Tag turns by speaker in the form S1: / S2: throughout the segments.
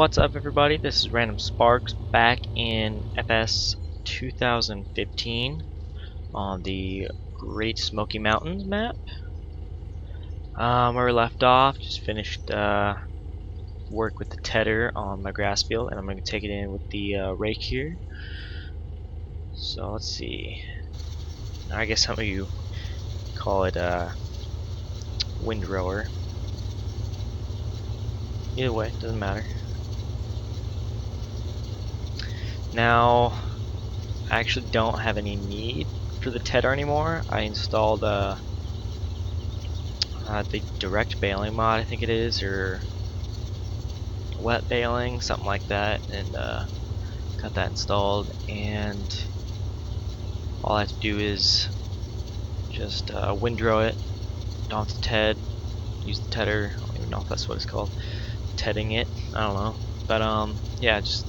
S1: What's up, everybody? This is Random Sparks back in FS 2015 on the Great Smoky Mountains map. Where we left off, just finished work with the tedder on my grass field, and I'm going to take it in with the rake here. So let's see. I guess some of you call it windrower. Either way, doesn't matter. Now, I actually don't have any need for the tedder anymore. I installed the direct baling mod, I think it is, or wet baling, something like that, and got that installed. And all I have to do is just windrow it, don't have to ted, use the tedder. I don't even know if that's what it's called, tedding it. I don't know, but yeah, just,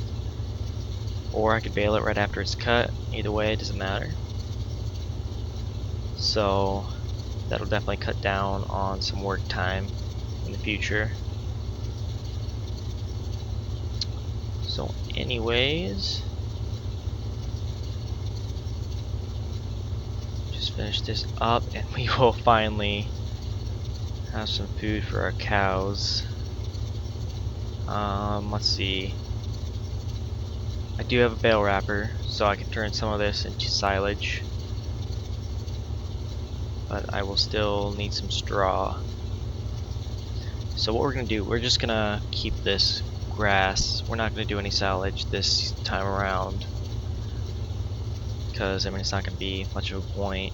S1: or I could bale it right after it's cut. Either way, it doesn't matter. So that'll definitely cut down on some work time in the future. So anyways, just finish this up and we will finally have some food for our cows. Let's see. I do have a bale wrapper, so I can turn some of this into silage. But I will still need some straw. So what we're going to do, we're just going to keep this grass. We're not going to do any silage this time around, because I mean it's not going to be much of a point.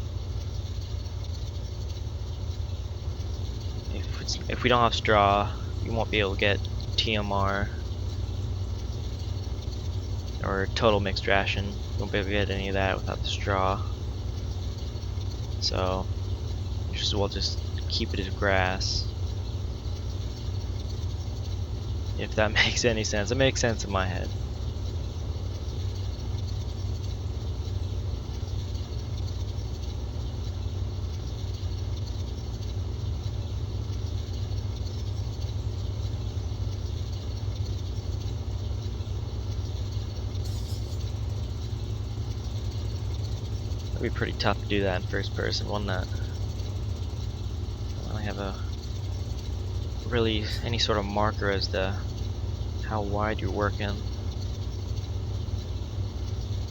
S1: If we don't have straw, you won't be able to get TMR or total mixed ration. You won't be able to get any of that without the straw. So just as well just keep it as grass. If that makes any sense. It makes sense in my head. It'd be pretty tough to do that in first person, wouldn't it? I don't have a really any sort of marker as to how wide you're working.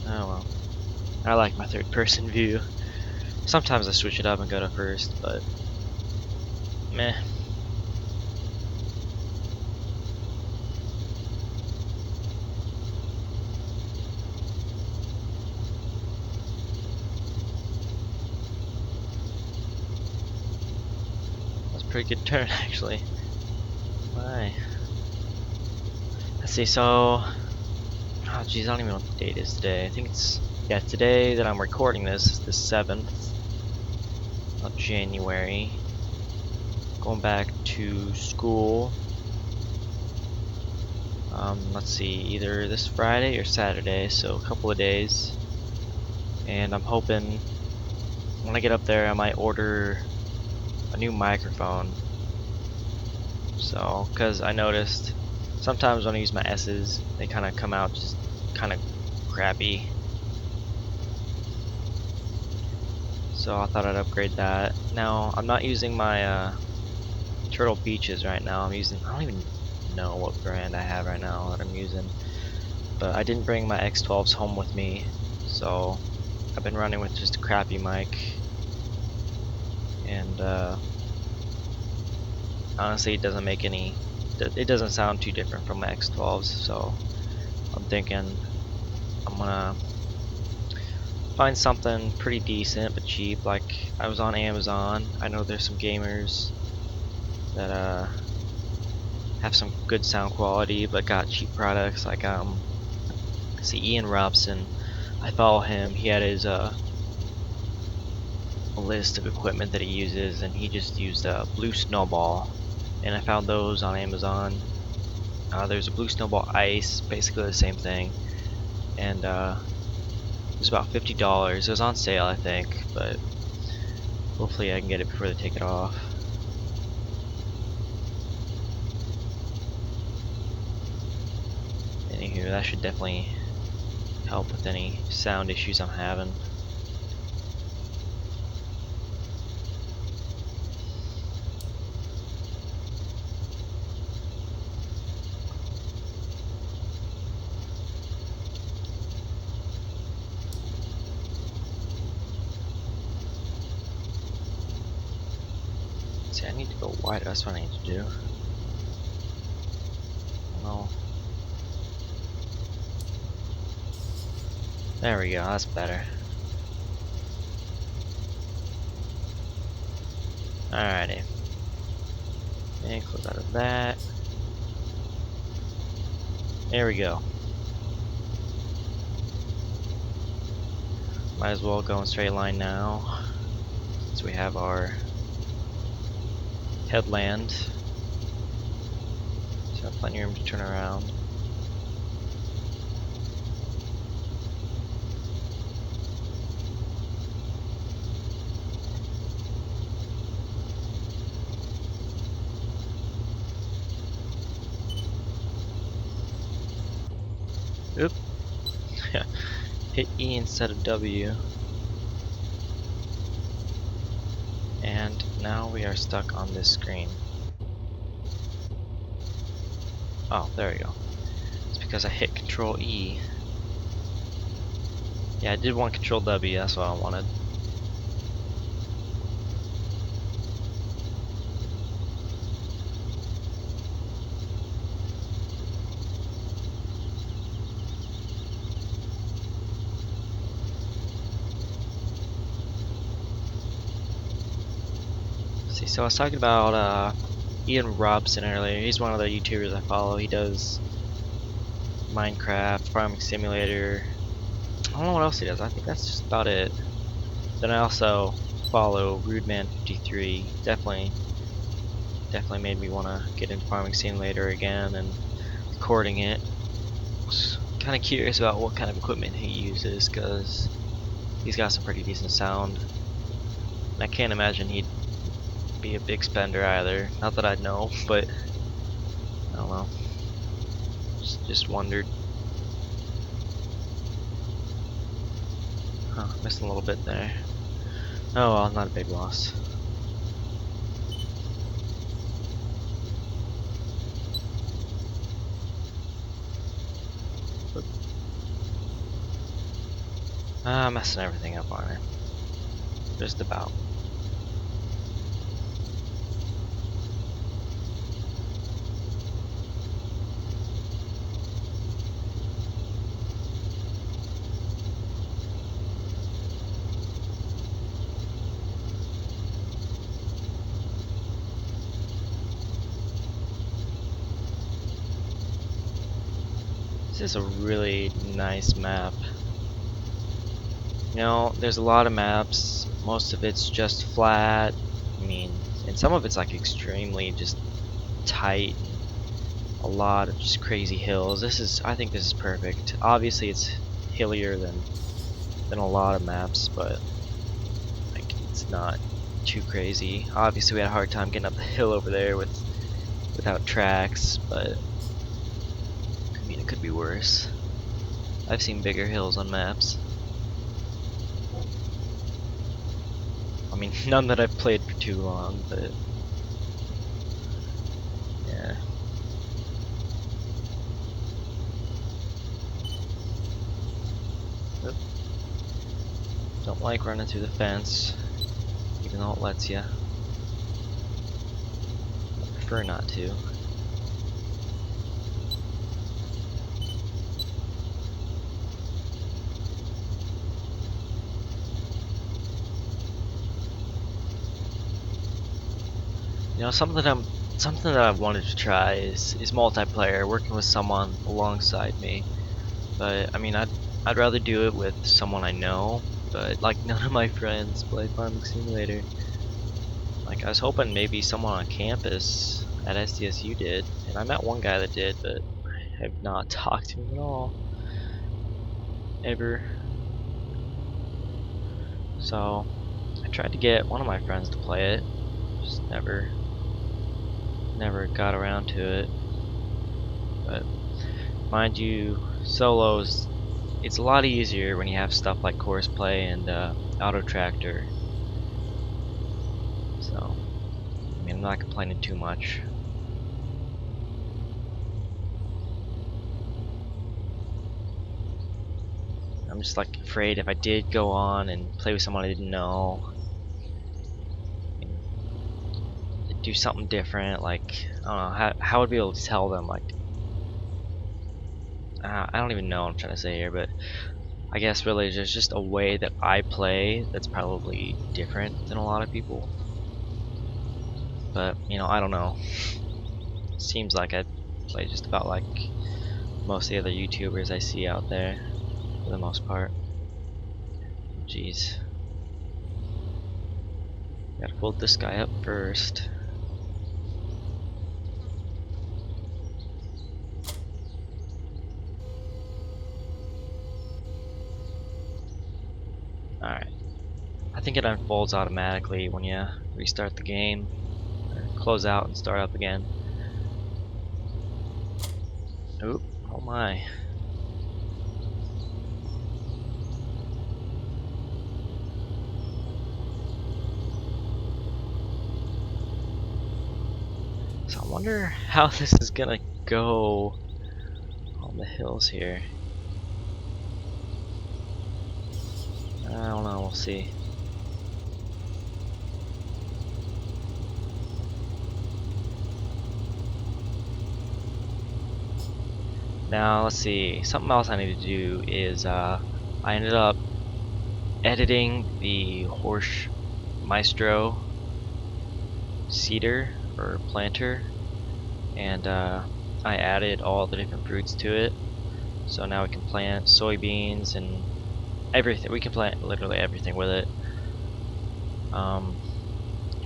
S1: Oh well. I like my third person view. Sometimes I switch it up and go to first, but meh. Pretty good turn actually. My. Let's see, so oh geez, I don't even know what the date is today. I think it's, yeah, today that I'm recording this is the 7th of January. Going back to school. Let's see, either this Friday or Saturday, so a couple of days. And I'm hoping when I get up there I might order a new microphone. So, because I noticed sometimes when I use my S's, they kind of come out just kind of crappy. So I thought I'd upgrade that. Now, I'm not using my Turtle Beaches right now. I'm using, I don't even know what brand I have right now that I'm using. But I didn't bring my X12s home with me, so I've been running with just a crappy mic. And honestly, it doesn't make any, it doesn't sound too different from my X12s, so I'm thinking I'm gonna find something pretty decent but cheap. Like, I was on Amazon. I know there's some gamers that have some good sound quality but got cheap products. Like see, Ian Robson, I follow him. He had his a list of equipment that he uses, and he just used a blue snowball, and I found those on Amazon. There's a blue snowball ice, basically the same thing, and it was about $50. It was on sale, I think, but hopefully I can get it before they take it off. here. That should definitely help with any sound issues I'm having. See, I need to go wider. That's what I need to do. No. There we go. That's better. Alrighty. And close out of that. There we go. Might as well go in straight line now, since we have our headland. So plenty of room to turn around. Oop. Hit E instead of W. And now we are stuck on this screen. Oh, there we go. It's because I hit Control E. Yeah, I did want Control W, that's what I wanted. See, so I was talking about Ian Robson earlier. He's one of the YouTubers I follow. He does Minecraft, Farming Simulator. I don't know what else he does. I think that's just about it. Then I also follow Rudeman53. Definitely made me want to get into Farming Simulator again and recording it. Was kind of curious about what kind of equipment he uses because he's got some pretty decent sound. And I can't imagine he'd be a big spender either. Not that I'd know, but I don't know. Just wondered. Huh, missed a little bit there. Oh well, not a big loss. Messing everything up, aren't I? Just about. This is a really nice map. You know, there's a lot of maps. Most of it's just flat. I mean, and some of it's like extremely just tight. A lot of just crazy hills. I think this is perfect. Obviously, it's hillier than a lot of maps, but like it's not too crazy. Obviously, we had a hard time getting up the hill over there without tracks, but I mean, it could be worse. I've seen bigger hills on maps. I mean, none that I've played for too long, but yeah. Oop. Don't like running through the fence, even though it lets you. I prefer not to. You know, something that I've wanted to try is multiplayer, working with someone alongside me. But I mean, I'd rather do it with someone I know. But like none of my friends play Farming Simulator. Like I was hoping maybe someone on campus at SDSU did, and I met one guy that did, but I have not talked to him at all, ever. So I tried to get one of my friends to play it, just never got around to it. But mind you, solos, it's a lot easier when you have stuff like course play and auto tractor. So, I mean, I'm not complaining too much. I'm just like afraid if I did go on and play with someone I didn't know, and do something different, like, I don't know, how would I be able to tell them, like, I don't even know what I'm trying to say here, but I guess really there's just a way that I play that's probably different than a lot of people. But, you know, I don't know. Seems like I play just about like most of the other YouTubers I see out there, for the most part. Jeez. Gotta float this guy up first. Alright. I think it unfolds automatically when you restart the game, or close out and start up again. Oop, oh my. So I wonder how this is gonna go on the hills here. I don't know, we'll see. Now let's see, something else I need to do is I ended up editing the Horse Maestro seeder or planter, and I added all the different fruits to it. So now we can plant soybeans and everything. We can plant literally everything with it.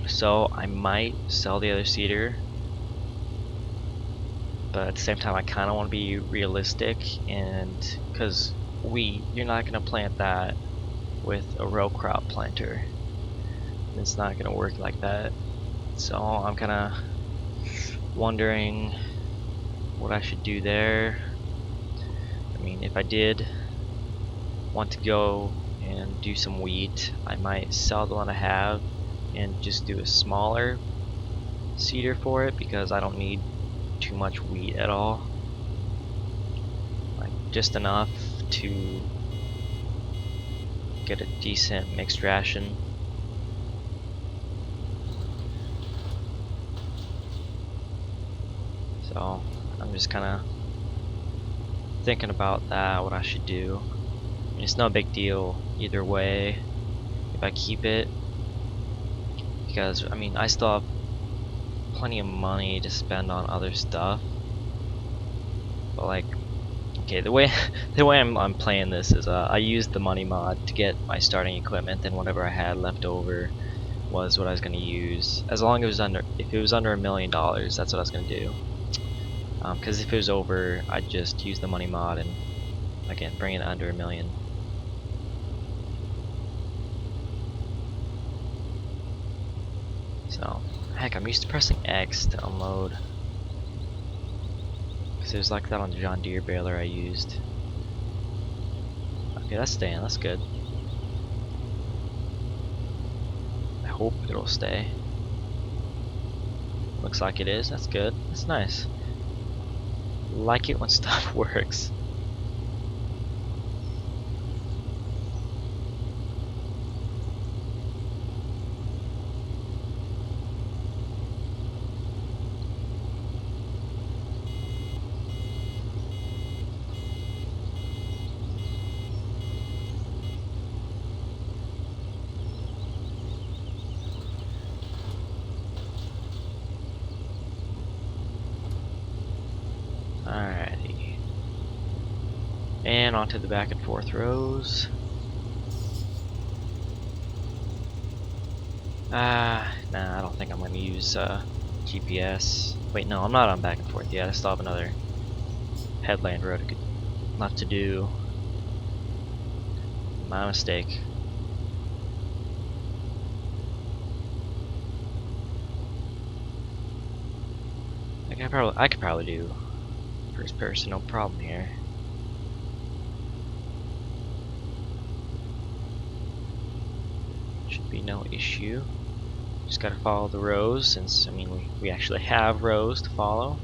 S1: So I might sell the other seeder, but at the same time I kind of want to be realistic, and because you're not going to plant that with a row crop planter. It's not going to work like that. So I'm kind of wondering what I should do there. I mean, if I did want to go and do some wheat, I might sell the one I have and just do a smaller seeder for it, because I don't need too much wheat at all. Like just enough to get a decent mixed ration. So I'm just kind of thinking about that, what I should do. I mean, it's no big deal either way if I keep it, because I mean I still have plenty of money to spend on other stuff. But like, okay, the way I'm playing this is I used the money mod to get my starting equipment, and whatever I had left over was what I was going to use. As long as if it was under $1 million, that's what I was going to do. Because if it was over, I'd just use the money mod and again bring it under $1 million. So heck, I'm used to pressing X to unload, because it was like that on the John Deere baler I used. Okay, that's staying. That's good. I hope it'll stay. Looks like it is. That's good. That's nice. Like it when stuff works. Alrighty. And onto the back and forth rows. Nah, I don't think I'm going to use GPS. Wait, no, I'm not on back and forth yet. I still have another headland road left to do. My mistake. I could probably do first person, no problem here. Should be no issue. Just gotta follow the rows, since, I mean, we actually have rows to follow.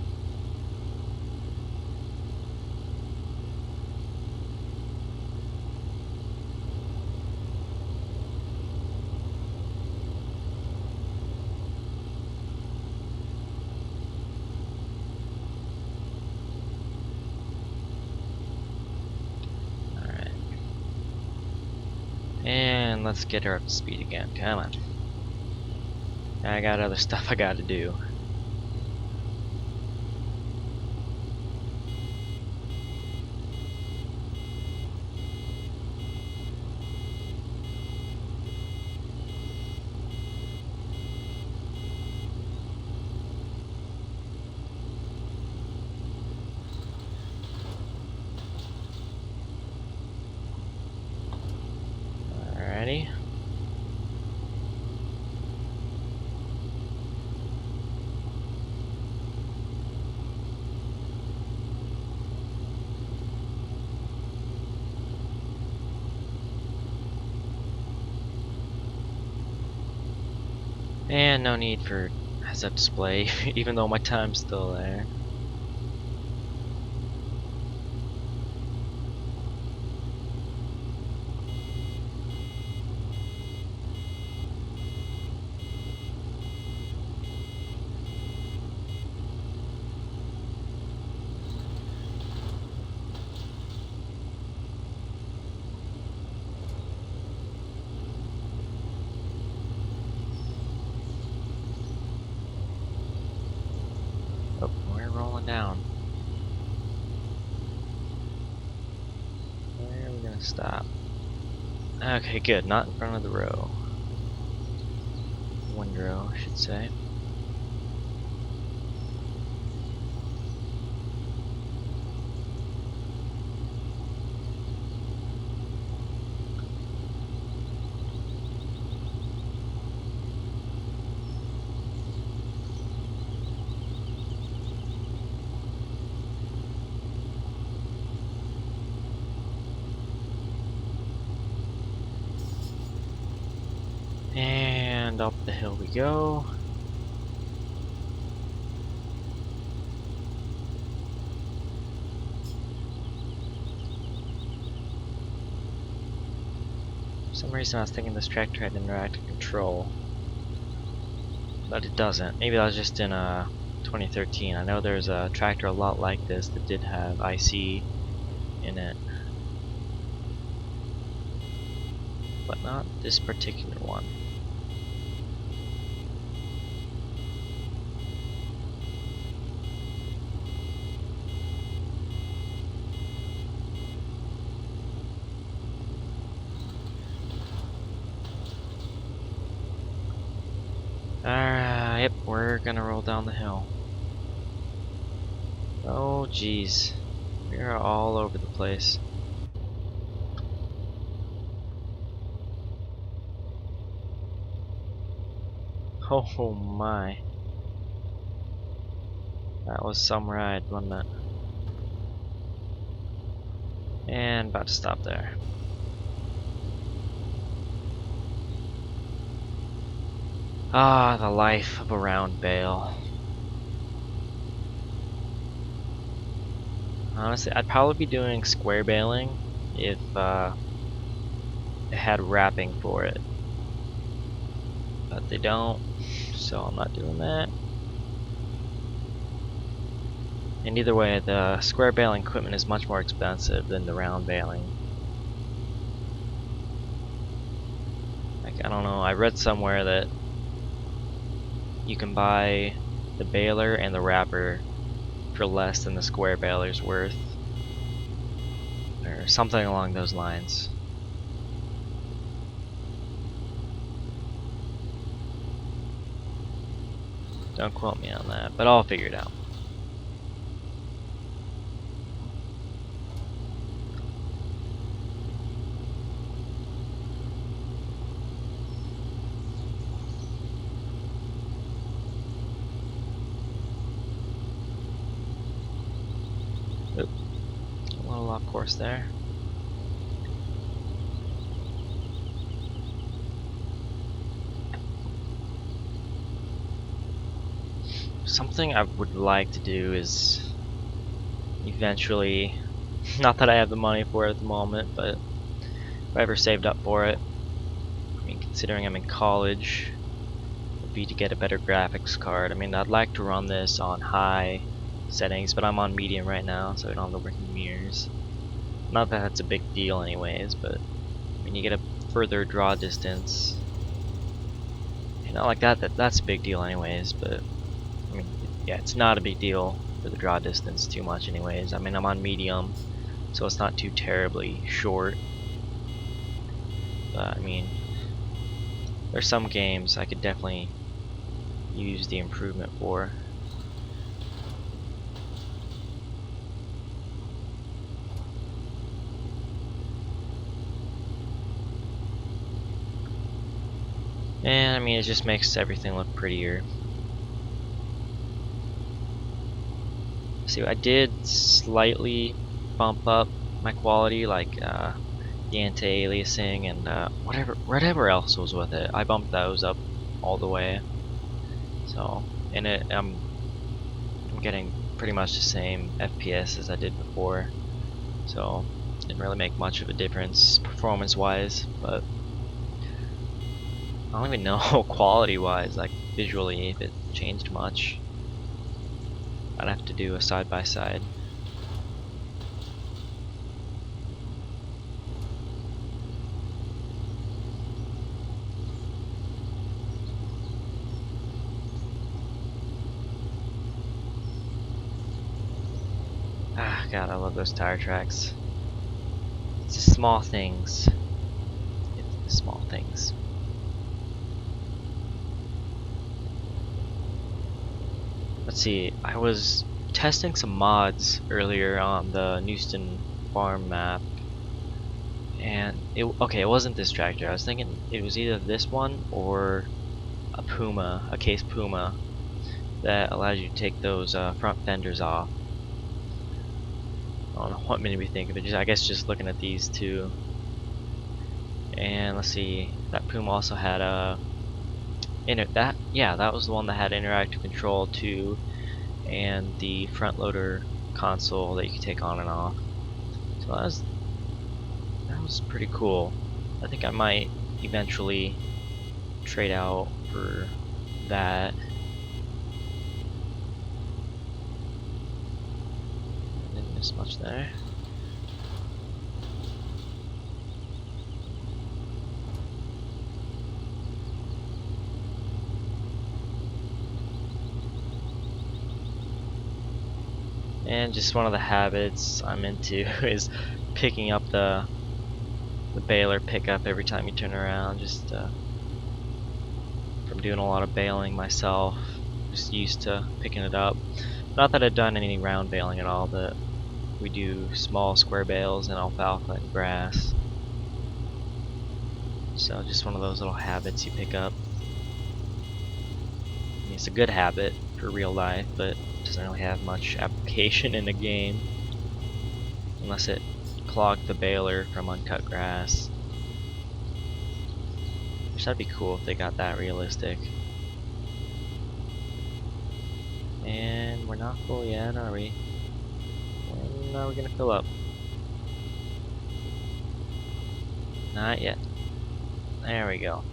S1: Alright. And let's get her up to speed again. Come on. I got other stuff I gotta do. Alrighty. And no need for heads-up display, even though my time's still there. Oh, we're rolling down. Where are we gonna stop? Okay, good. Not in front of the row. Windrow, I should say. And up the hill we go. For some reason I was thinking this tractor had interactive control, but it doesn't. Maybe that was just in 2013. I know there's a tractor a lot like this that did have IC in it, but not this particular one. Alright, yep, we're gonna roll down the hill. Oh geez, we are all over the place. Oh my. That was some ride, wasn't it? And about to stop there. Ah, the life of a round bale. Honestly, I'd probably be doing square baling if it had wrapping for it. But they don't, so I'm not doing that. And either way, the square baling equipment is much more expensive than the round baling. Like, I don't know, I read somewhere that you can buy the baler and the wrapper for less than the square baler's worth, or something along those lines. Don't quote me on that, but I'll figure it out. Oop. A little off course there. something I would like to do is eventually, not that I have the money for it at the moment, but if I ever saved up for it, I mean, considering I'm in college, would be to get a better graphics card. I mean, I'd like to run this on high settings, but I'm on medium right now, so I don't have the working mirrors. Not that that's a big deal anyways, but I mean, you get a further draw distance. Not like that's a big deal anyways, but I mean, yeah, it's not a big deal for the draw distance too much anyways. I mean, I'm on medium, so it's not too terribly short. But I mean, there's some games I could definitely use the improvement for. And I mean, it just makes everything look prettier. See, I did slightly bump up my quality, like the anti-aliasing and whatever else was with it. I bumped those up all the way. So, and I'm getting pretty much the same FPS as I did before. So, didn't really make much of a difference performance-wise, but I don't even know quality-wise, like visually, if it changed much. I'd have to do a side-by-side. Ah, God, I love those tire tracks. It's the small things. It's the small things. Let's see, I was testing some mods earlier on the Newston farm map, and it wasn't this tractor. I was thinking it was either this one or a Puma, a case Puma, that allows you to take those front fenders off. I don't know what made me think of it. I guess just looking at these two. And let's see, that Puma also had a that was the one that had interactive control too, and the front loader console that you could take on and off. So that was pretty cool. I think I might eventually trade out for that. Didn't miss much there. And just one of the habits I'm into is picking up the baler pickup every time you turn around, just from doing a lot of baling myself, just used to picking it up. Not that I've done any round baling at all, but we do small square bales and alfalfa and grass. So just one of those little habits you pick up. I mean, it's a good habit for real life, but doesn't really have much application in the game unless it clogged the baler from uncut grass. Which that'd be cool if they got that realistic. And we're not full yet, are we? When are we gonna fill up? Not yet. There we go.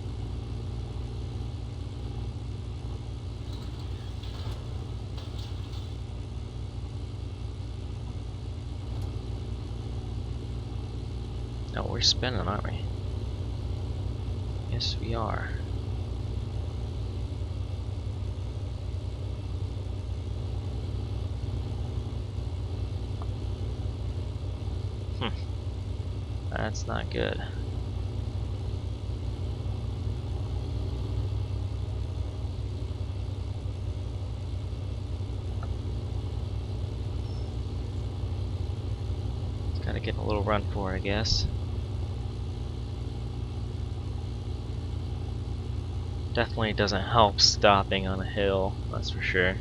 S1: No, we're spinning, aren't we? Yes, we are. That's not good. It's gotta get a little run for it, I guess. Definitely doesn't help stopping on a hill, that's for sure.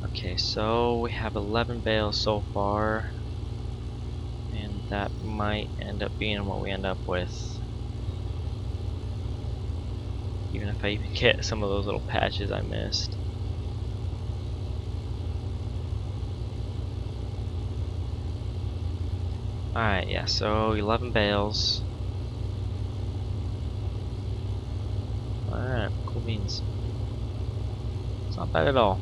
S1: Okay, so we have 11 bales so far, and that might end up being what we end up with. Even if I even get some of those little patches I missed. Alright, yeah, so 11 bales. Alright, cool beans. It's not bad at all.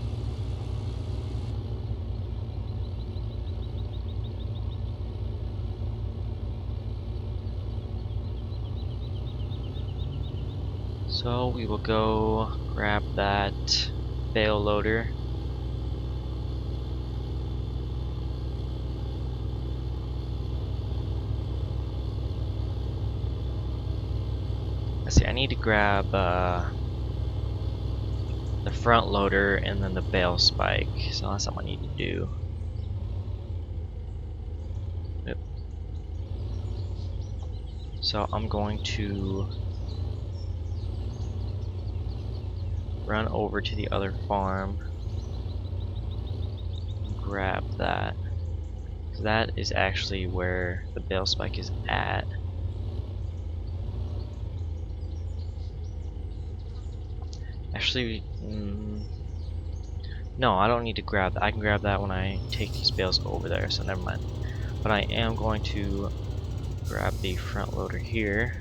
S1: So we will go grab that bale loader. Let's see, I need to grab the front loader and then the bale spike. So that's something I need to do. Yep. So I'm going to run over to the other farm and grab that. So that is actually where the bale spike is at. Actually, no, I don't need to grab that. I can grab that when I take these bales over there, so never mind. But I am going to grab the front loader here.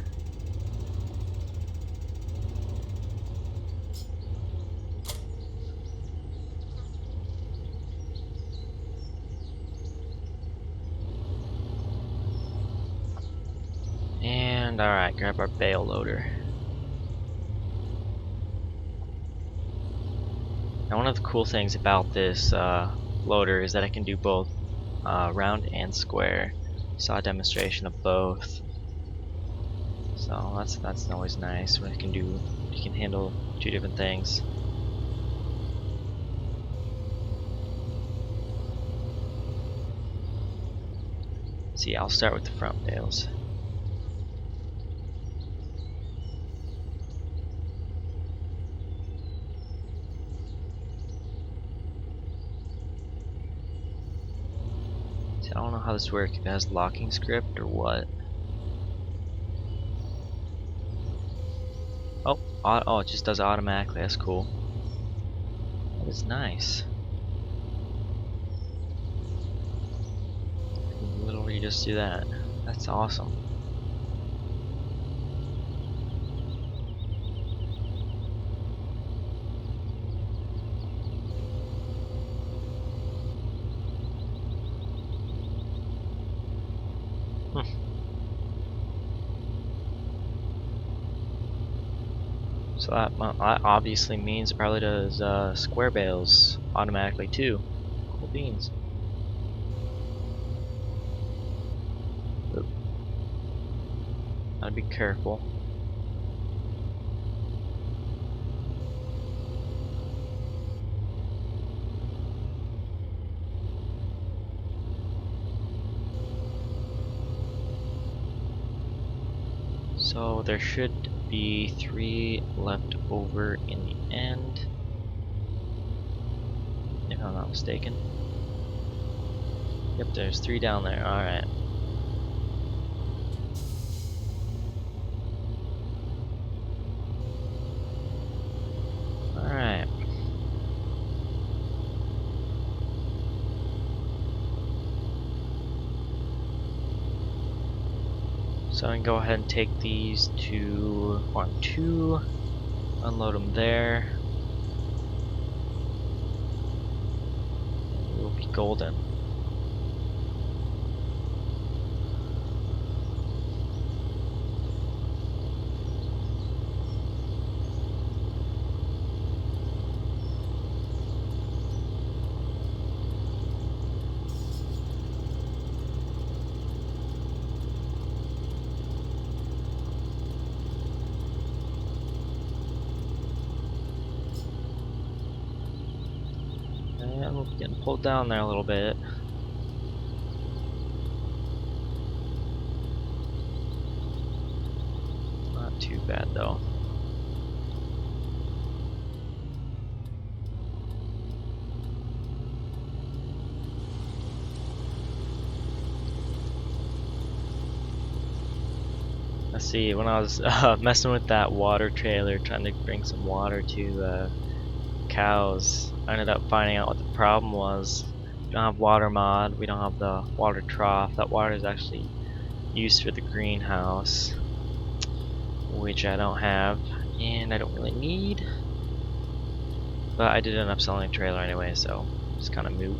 S1: And alright, grab our bale loader. Now one of the cool things about this loader is that it can do both round and square. Saw a demonstration of both. So that's always nice when you can handle two different things. See, I'll start with the front bales. See, I don't know how this works, if it has locking script or what. Oh, it just does it automatically. That's cool. That is nice. You can literally just do that. That's awesome. So that obviously means it probably does square bales automatically too. Cool beans. Oop. Gotta be careful. So there should be 3 left over in the end, if I'm not mistaken. Yep, there's 3 down there. Alright. Alright. So I can go ahead and take these to farm 2, unload them there. We'll be golden. And we're getting pulled down there a little bit. Not too bad though. Let's see, when I was messing with that water trailer, trying to bring some water to cows, I ended up finding out what the problem was. We don't have water mod, we don't have the water trough. That water is actually used for the greenhouse, which I don't have, and I don't really need. But I did end up selling a trailer anyway, so it's kind of moot.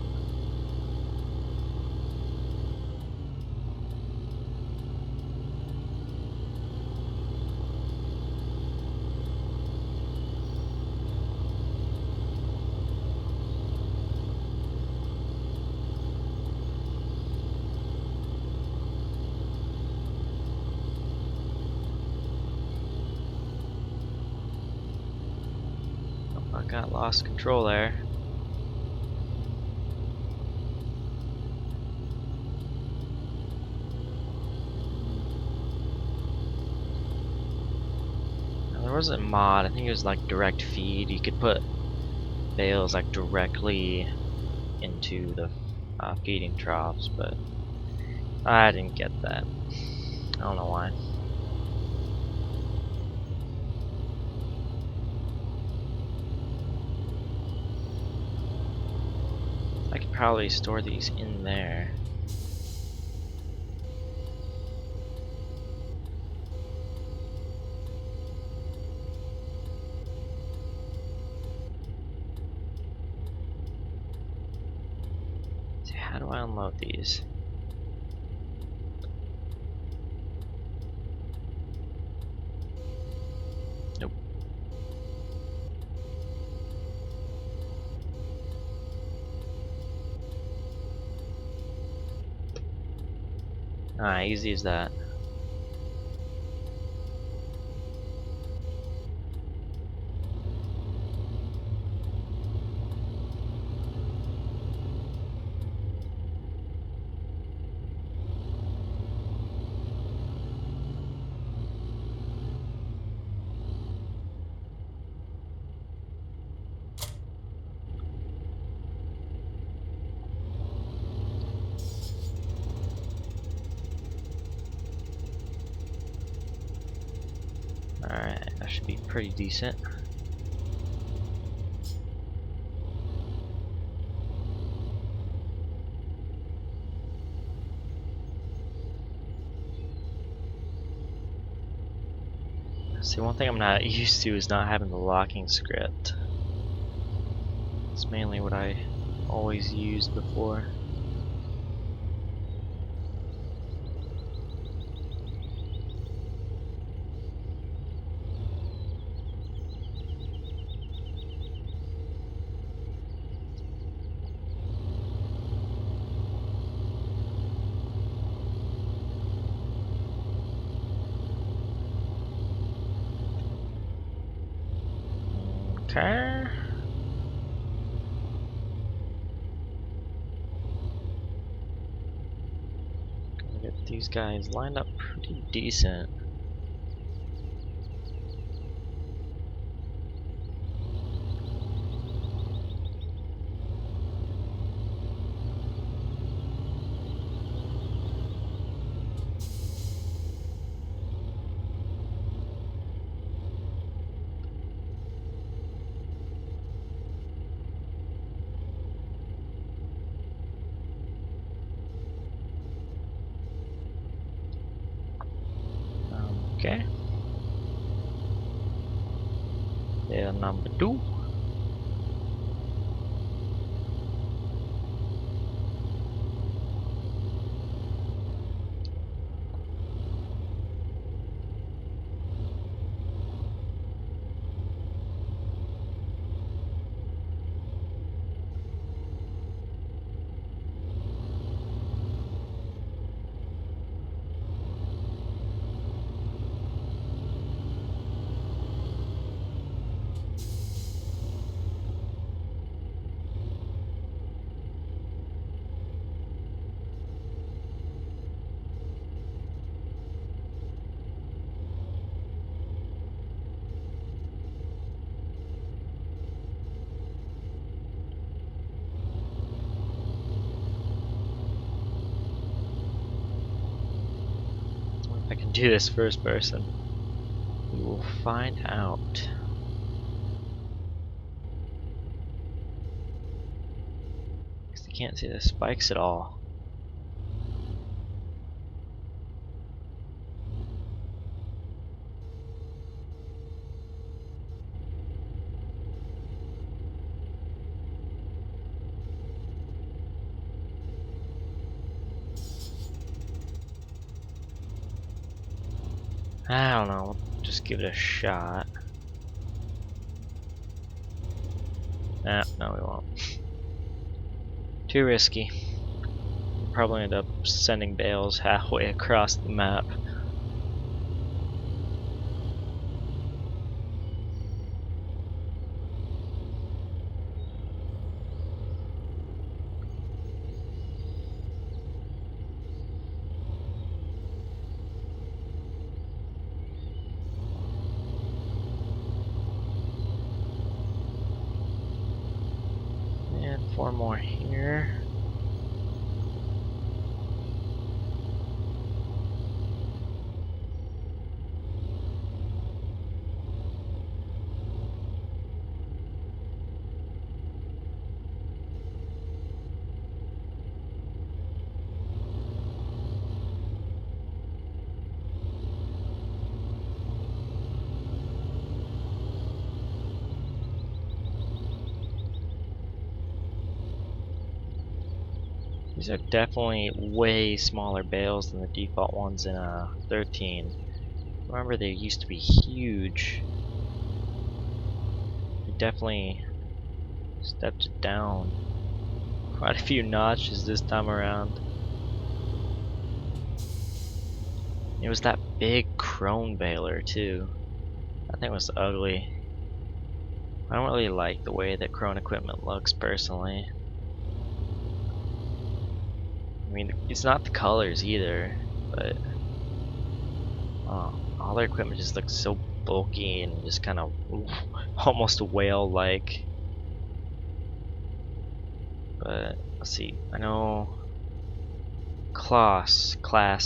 S1: I got lost control there. Now, there was a mod, I think it was like direct feed. You could put bales like directly into the feeding troughs, but I didn't get that. I don't know why. I could probably store these in there. So how do I unload these? Nope. Ah, easy as that. Alright, that should be pretty decent. See, one thing I'm not used to is not having the locking script. It's mainly what I always used before. Okay. Gonna get these guys lined up pretty decent. Okay. There, number 2. can do this first person. We will find out. Because you can't see the spikes at all. I don't know, we'll just give it a shot. No, we won't. Too risky. We'll probably end up sending bales halfway across the map. And 4 more here. These are definitely way smaller bales than the default ones in 13. Remember, they used to be huge. They definitely stepped it down quite a few notches this time around. It was that big crone baler too. That thing was ugly. I don't really like the way that crone equipment looks personally. I mean, it's not the colors either, but all their equipment just looks so bulky and just kind of almost whale-like. But let's see, I know Klaus, I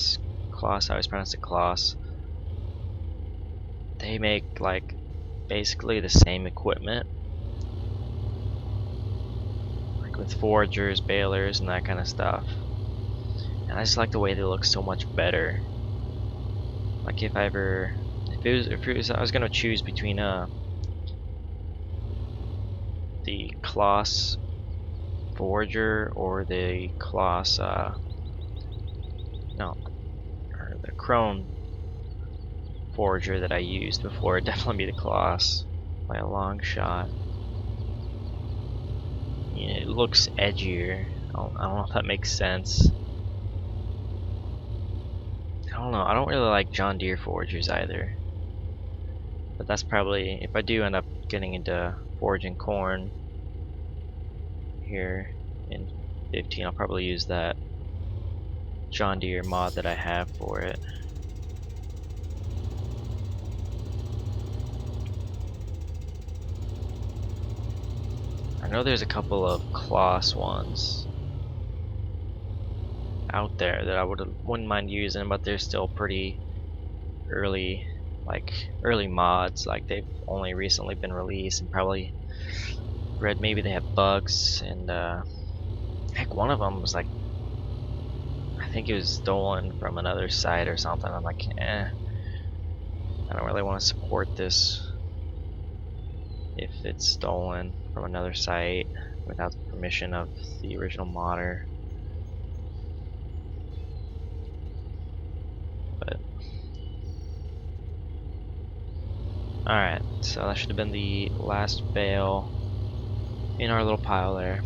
S1: always pronounce it Klaus. They make like basically the same equipment, like with foragers, balers, and that kind of stuff. And I just like the way they look so much better. Like if I was gonna choose between the Klaus Forager or the Klaus or the Crone Forager that I used before, it'd definitely be the Klaus by a long shot. Yeah, it looks edgier. I don't know if that makes sense. I don't know, I don't really like John Deere foragers either. But that's probably, if I do end up getting into foraging corn here in 15, I'll probably use that John Deere mod that I have for it. I know there's a couple of Klaus ones out there that I wouldn't mind using, but they're still pretty early, like early mods. Like they've only recently been released, and probably read maybe they have bugs. And heck, one of them was like, I think it was stolen from another site or something. I'm like, I don't really want to support this if it's stolen from another site without the permission of the original modder. But alright, so that should have been the last bale in our little pile there.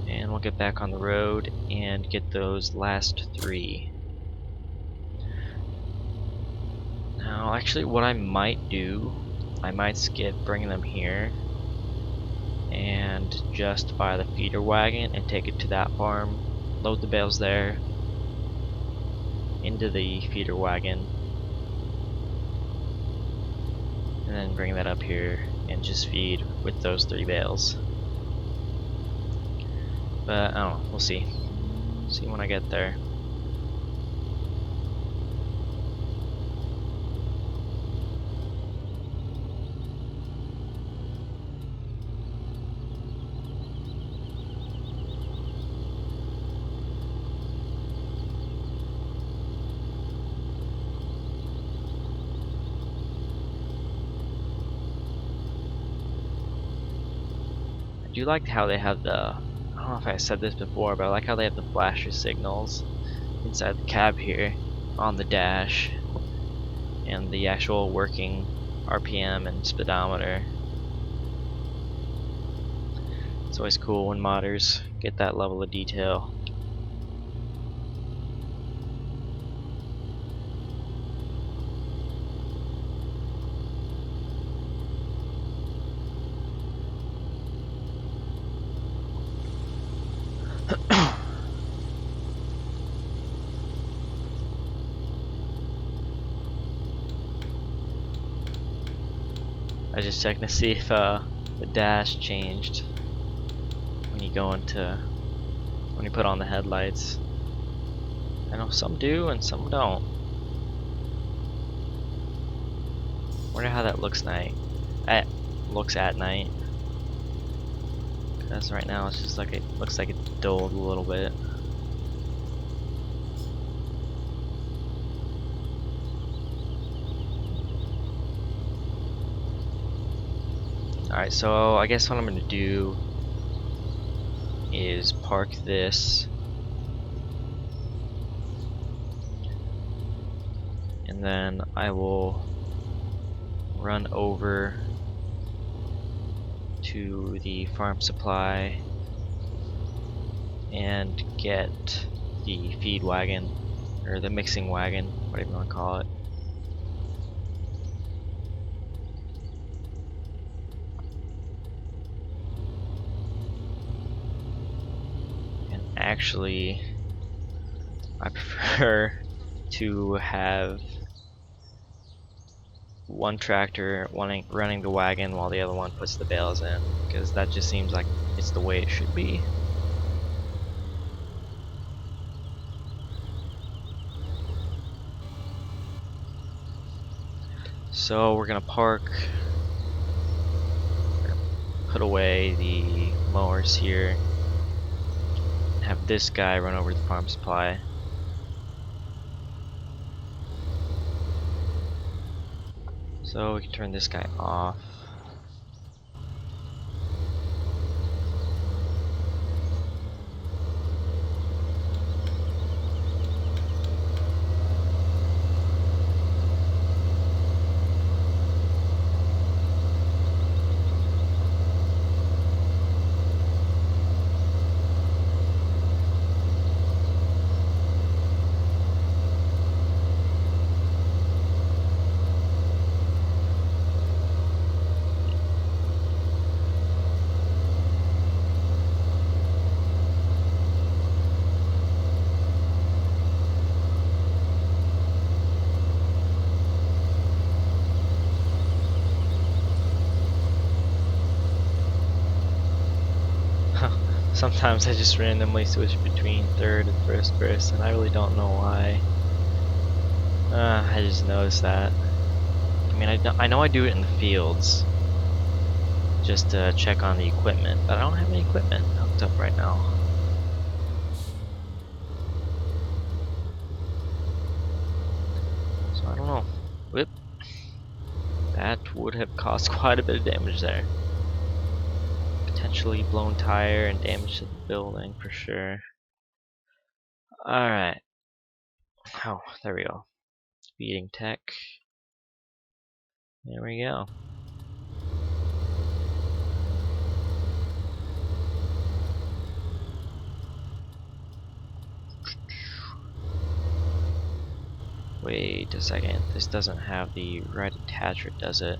S1: And we'll get back on the road and get those last 3. Now, actually, what I might do, I might skip bringing them here and just buy the feeder wagon and take it to that farm, load the bales there into the feeder wagon, and then bring that up here and just feed with those 3 bales. But I don't know, we'll see. See when I get there. I do like how they have the, I don't know if I said this before, but I like how they have the flasher signals inside the cab here on the dash and the actual working RPM and speedometer. It's always cool when modders get that level of detail. I just checking to see if the dash changed when you go into, when you put on the headlights. I know some do and some don't. Wonder how that looks looks at night. Because right now it's just like it looks like it's dulled a little bit. Alright, so I guess what I'm gonna do is park this and then I will run over to the farm supply and get the feed wagon, or the mixing wagon, whatever you want to call it. And actually, I prefer to have one tractor running the wagon while the other one puts the bales in, because that just seems like it's the way it should be. So we're gonna put away the mowers here, have this guy run over to the farm supply. So we can turn this guy off. Sometimes I just randomly switch between third and first person. I really don't know why. I just noticed that. I mean, I know I do it in the fields, just to check on the equipment, but I don't have any equipment hooked up right now. So I don't know. Whoop. That would have caused quite a bit of damage there. Potentially blown tire and damage to the building for sure. Alright. Oh, there we go. Speeding tech. There we go. Wait a second, this doesn't have the right attachment, does it?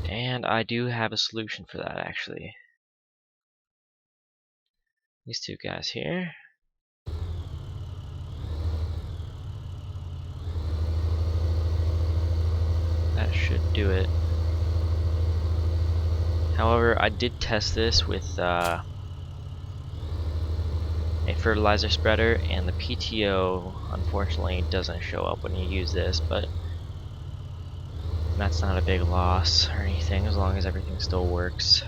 S1: And I do have a solution for that, actually. These two guys here. should do it. However, I did test this with a fertilizer spreader, and the PTO unfortunately doesn't show up when you use this, but that's not a big loss or anything as long as everything still works.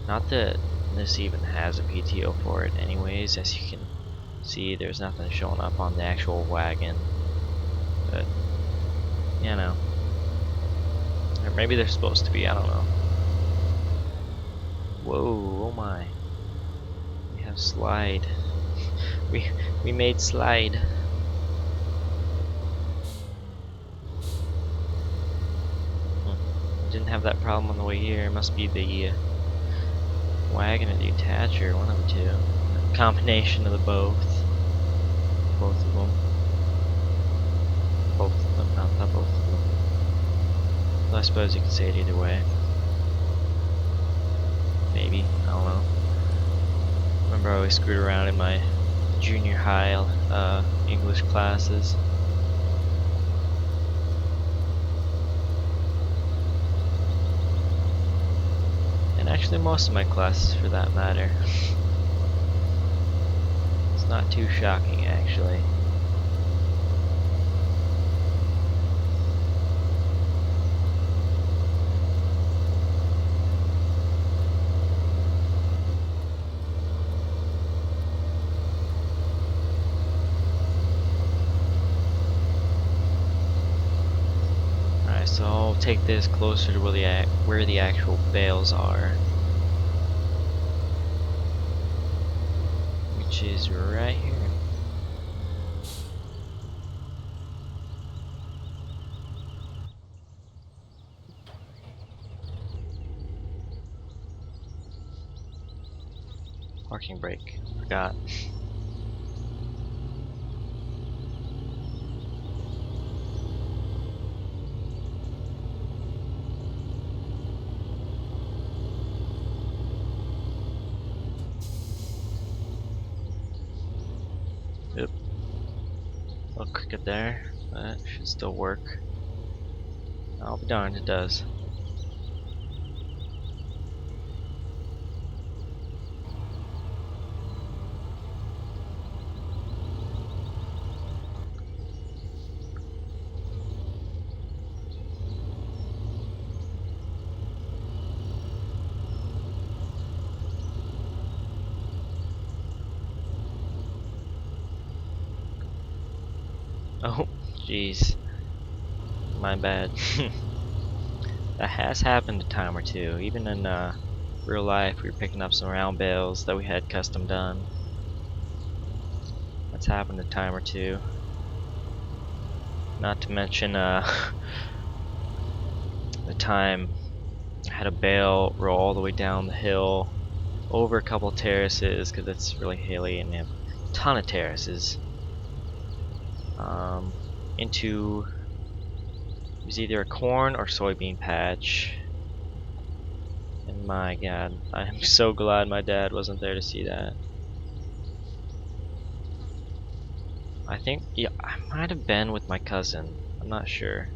S1: Not that this even has a PTO for it anyways. As you can see, there's nothing showing up on the actual wagon, but you know, or maybe they're supposed to be, I don't know. Whoa, oh my, we have slide. we made slide. Didn't have that problem on the way here. It must be the wagon or the attacher, one of the two. A combination of the both. Both of them. Both of them, not both of them. Well, I suppose you could say it either way. Maybe, I don't know. Remember I always screwed around in my junior high English classes. And actually most of my classes for that matter. It's not too shocking actually. Alright, so I'll take this closer to where the actual bales are. Which is right here. Parking brake, forgot. Yep. Little cricket there. That should still work. I'll be darned, it does. Oh, jeez. My bad. That has happened a time or two. Even in real life, we were picking up some round bales that we had custom done. That's happened a time or two. Not to mention the time I had a bale roll all the way down the hill, over a couple terraces, because it's really hilly and they have a ton of terraces. Into it was either a corn or soybean patch, and my god, I'm so glad my dad wasn't there to see that. I think, yeah, I might have been with my cousin, I'm not sure.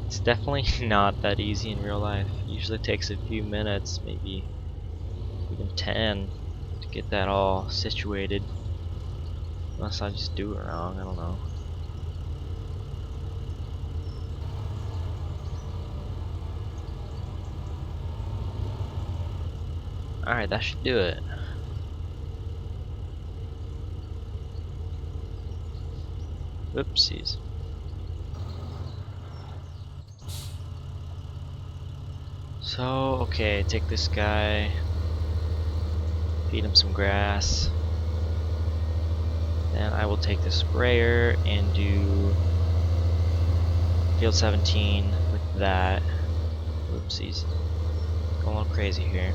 S1: It's definitely not that easy in real life. It usually takes a few minutes, maybe even 10, to get that all situated. Unless I just do it wrong, I don't know. Alright, that should do it. Oopsies. So, okay, take this guy, feed him some grass. Then I will take the sprayer and do field 17 with that. Oopsies. Going a little crazy here.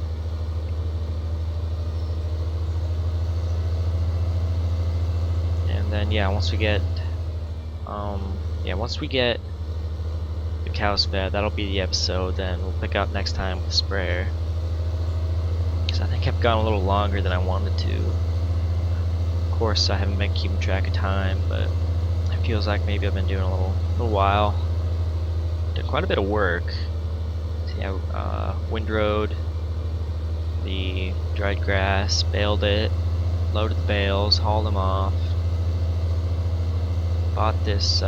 S1: And then yeah, once we get the cows fed, that'll be the episode. Then we'll pick up next time with the sprayer. Cause I think I've gone a little longer than I wanted to. course, I haven't been keeping track of time, but it feels like maybe I've been doing a little while. Did quite a bit of work. So yeah, windrowed the dried grass, baled it, loaded the bales, hauled them off. Bought this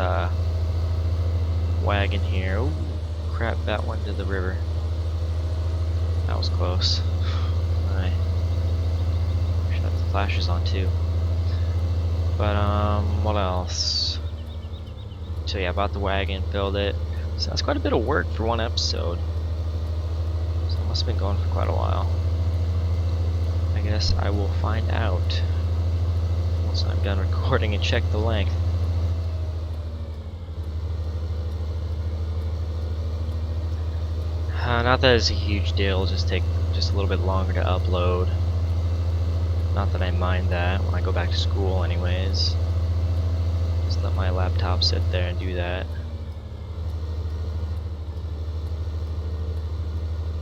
S1: wagon here. Ooh, crap! That went to the river. That was close. I should have the flashes on too. But what else? So yeah, I bought the wagon, filled it. So that's quite a bit of work for one episode. So it must have been going for quite a while. I guess I will find out once I'm done recording and check the length. Not that it's a huge deal, just take just a little bit longer to upload. Not that I mind that when I go back to school anyways. Just let my laptop sit there and do that.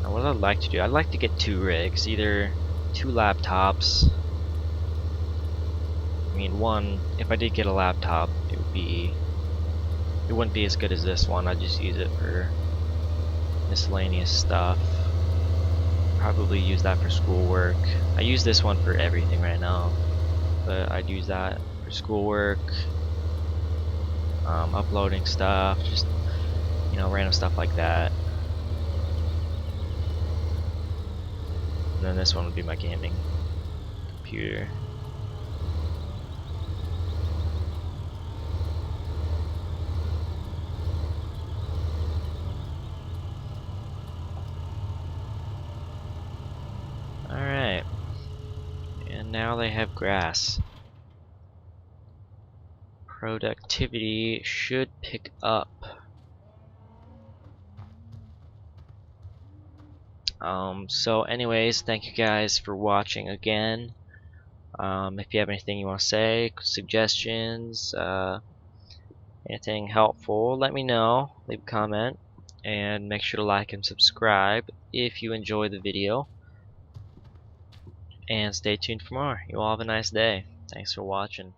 S1: Now what I'd like to do, I'd like to get 2 rigs, either 2 laptops. I mean, one, if I did get a laptop, it wouldn't be as good as this one. I'd just use it for miscellaneous stuff. Probably use that for schoolwork. I use this one for everything right now, but I'd use that for schoolwork, uploading stuff, just random stuff like that. And then this one would be my gaming computer. Alright. And now they have grass. Productivity should pick up. So anyways, thank you guys for watching again. If you have anything you want to say, suggestions, anything helpful, let me know. Leave a comment. And make sure to like and subscribe if you enjoy the video. And stay tuned for more. You all have a nice day. Thanks for watching.